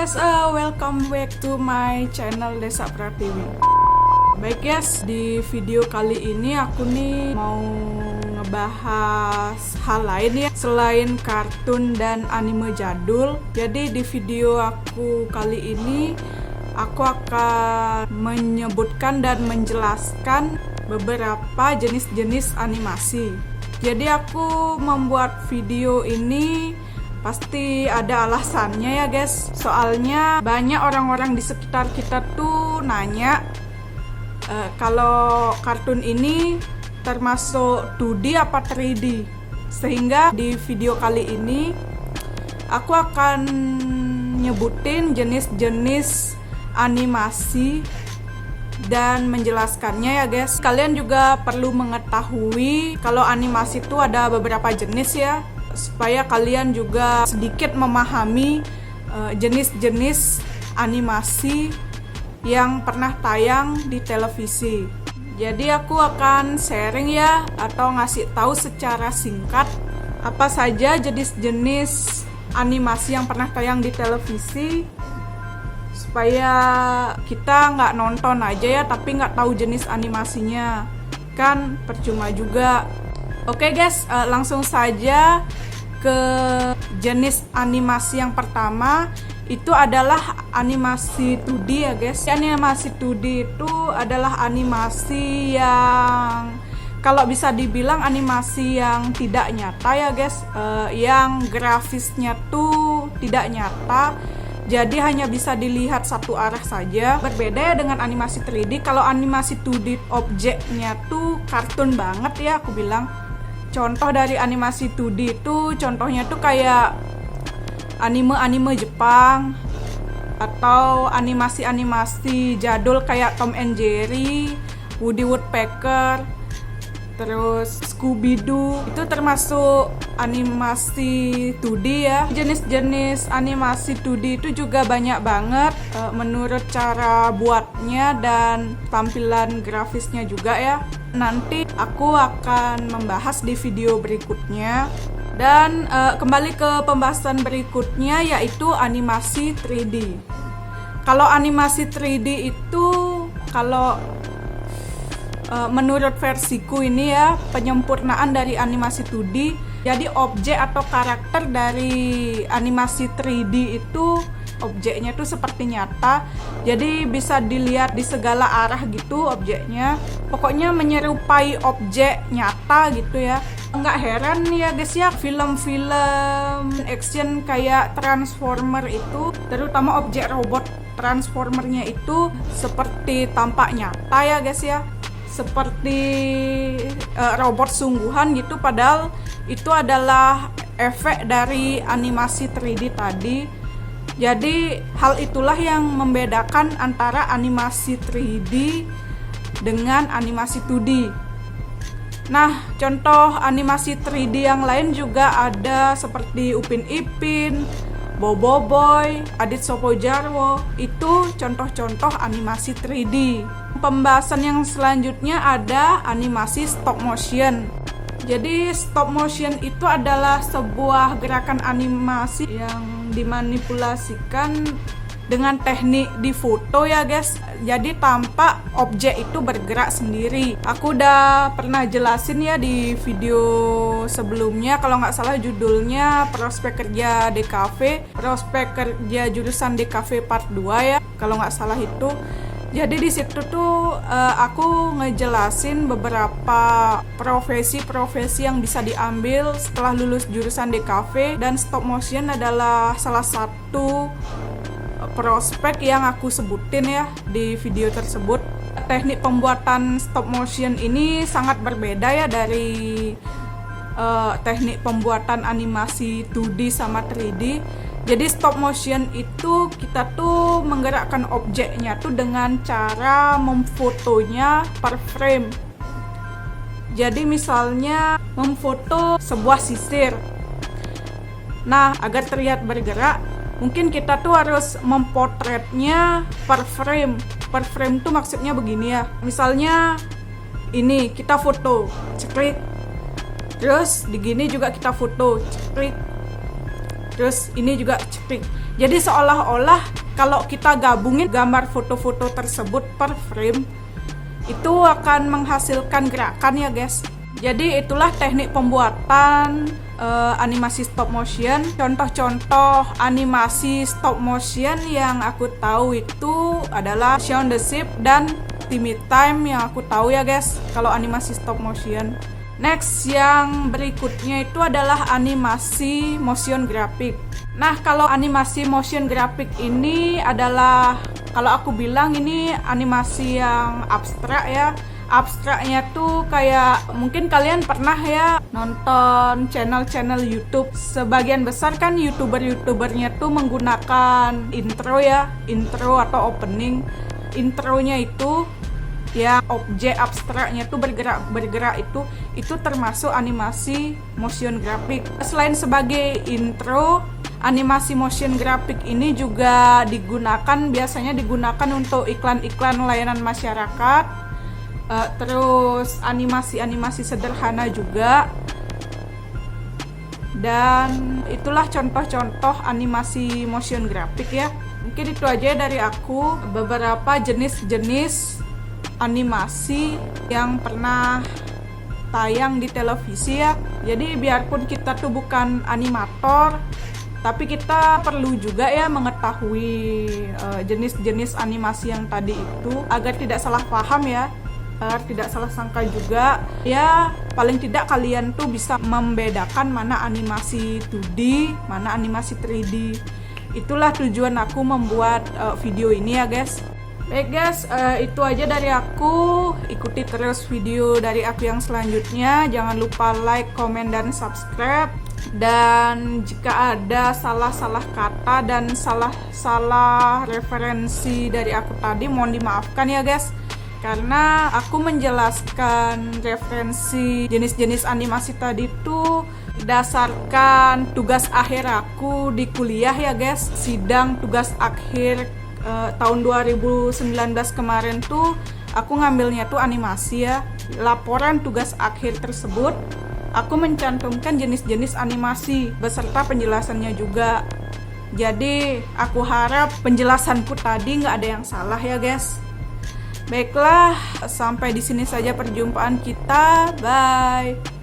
guys, welcome back to my channel Desa Pratiwi. Baik guys, di video kali ini aku nih mau ngebahas hal lain ya selain kartun dan anime jadul. Jadi di video aku kali ini aku akan menyebutkan dan menjelaskan beberapa jenis-jenis animasi. Jadi aku membuat video ini pasti ada alasannya ya guys. Soalnya banyak orang-orang di sekitar kita tuh nanya kalau kartun ini termasuk 2D apa 3D. Sehingga di video kali ini aku akan nyebutin jenis-jenis animasi dan menjelaskannya ya guys. Kalian juga perlu mengetahui kalau animasi itu ada beberapa jenis ya, supaya kalian juga sedikit memahami jenis-jenis animasi yang pernah tayang di televisi. Jadi aku akan sharing ya, atau ngasih tahu secara singkat apa saja jenis-jenis animasi yang pernah tayang di televisi, supaya kita nggak nonton aja ya tapi nggak tahu jenis animasinya, kan percuma juga. Oke guys, langsung saja ke jenis animasi yang pertama. Itu adalah animasi 2D ya guys. Animasi 2D itu adalah animasi yang kalau bisa dibilang animasi yang tidak nyata ya guys, yang grafisnya tuh tidak nyata, jadi hanya bisa dilihat satu arah saja. Berbeda ya dengan animasi 3D. Kalau animasi 2D objeknya tuh kartun banget ya aku bilang. Contoh dari animasi 2D itu contohnya tuh kayak anime-anime Jepang atau animasi-animasi jadul kayak Tom and Jerry, Woody Woodpecker, terus Scooby-Doo. Itu termasuk animasi 2D ya. Jenis-jenis animasi 2D itu juga banyak banget menurut cara buatnya dan tampilan grafisnya juga ya. Nanti aku akan membahas di video berikutnya. Dan kembali ke pembahasan berikutnya, yaitu animasi 3D. Kalau animasi 3D itu, kalau menurut versiku ini ya, penyempurnaan dari animasi 2D. Jadi objek atau karakter dari animasi 3D itu objeknya tuh seperti nyata, jadi bisa dilihat di segala arah gitu objeknya. Pokoknya menyerupai objek nyata gitu ya. Nggak heran ya guys ya, film-film action kayak Transformer itu, terutama objek robot Transformernya itu seperti tampak nyata ya guys ya, seperti robot sungguhan gitu, padahal itu adalah efek dari animasi 3D tadi. Jadi hal itulah yang membedakan antara animasi 3D dengan animasi 2D. Nah, contoh animasi 3D yang lain juga ada seperti Upin Ipin, Boboiboy, Adit Sopo Jarwo. Itu contoh-contoh animasi 3D. Pembahasan yang selanjutnya ada animasi stop motion. Jadi stop motion itu adalah sebuah gerakan animasi yang dimanipulasikan dengan teknik di foto ya guys. Jadi tampak objek itu bergerak sendiri. Aku udah pernah jelasin ya di video sebelumnya, kalau nggak salah judulnya Prospek Kerja DKV, Prospek Kerja Jurusan DKV Part 2 ya, kalau nggak salah itu. Jadi di situ tuh aku ngejelasin beberapa profesi-profesi yang bisa diambil setelah lulus jurusan DKV, dan stop motion adalah salah satu prospek yang aku sebutin ya di video tersebut. Teknik pembuatan stop motion ini sangat berbeda ya dari teknik pembuatan animasi 2D sama 3D. Jadi stop motion itu kita tuh menggerakkan objeknya tuh dengan cara memfotonya per frame. Jadi misalnya memfoto sebuah sisir. Nah, agar terlihat bergerak, mungkin kita tuh harus mempotretnya per frame. Per frame tuh maksudnya begini ya. Misalnya ini kita foto, ceklik. Terus di gini juga kita foto, ceklik. Terus ini juga ceklik. Jadi seolah-olah kalau kita gabungin gambar foto-foto tersebut per frame, itu akan menghasilkan gerakan ya guys. Jadi itulah teknik pembuatan animasi stop motion. Contoh-contoh animasi stop motion yang aku tahu itu adalah Shaun the Sheep dan Timmy Time yang aku tahu ya guys, kalau animasi stop motion. Next, yang berikutnya itu adalah animasi motion graphic. Nah, kalau animasi motion graphic ini adalah, kalau aku bilang ini animasi yang abstrak ya. Abstraknya tuh kayak, mungkin kalian pernah ya nonton channel-channel YouTube. Sebagian besar kan YouTubernya tuh menggunakan intro ya, intro atau opening. Intronya itu ya objek abstraknya tuh bergerak itu termasuk animasi motion graphic. Selain sebagai intro, animasi motion graphic ini juga biasanya digunakan untuk iklan-iklan layanan masyarakat. Terus animasi-animasi sederhana juga. Dan itulah contoh-contoh animasi motion graphic ya. Mungkin itu aja dari aku, beberapa jenis-jenis animasi yang pernah tayang di televisi ya. Jadi biarpun kita tuh bukan animator, tapi kita perlu juga ya mengetahui jenis-jenis animasi yang tadi itu agar tidak salah paham ya, agar tidak salah sangka juga. Ya paling tidak kalian tuh bisa membedakan mana animasi 2D, mana animasi 3D. Itulah tujuan aku membuat video ini ya guys. Baik guys, itu aja dari aku. Ikuti terus video dari aku yang selanjutnya. Jangan lupa like, komen, dan subscribe. Dan jika ada salah-salah kata dan salah referensi dari aku tadi, mohon dimaafkan ya guys. Karena aku menjelaskan referensi jenis-jenis animasi tadi itu berdasarkan tugas akhir aku di kuliah ya guys. Sidang tugas akhir tahun 2019 kemarin tuh aku ngambilnya tuh animasi ya. Laporan tugas akhir tersebut aku mencantumkan jenis-jenis animasi beserta penjelasannya juga. Jadi aku harap penjelasanku tadi nggak ada yang salah ya guys. Baiklah, sampai di sini saja perjumpaan kita. Bye.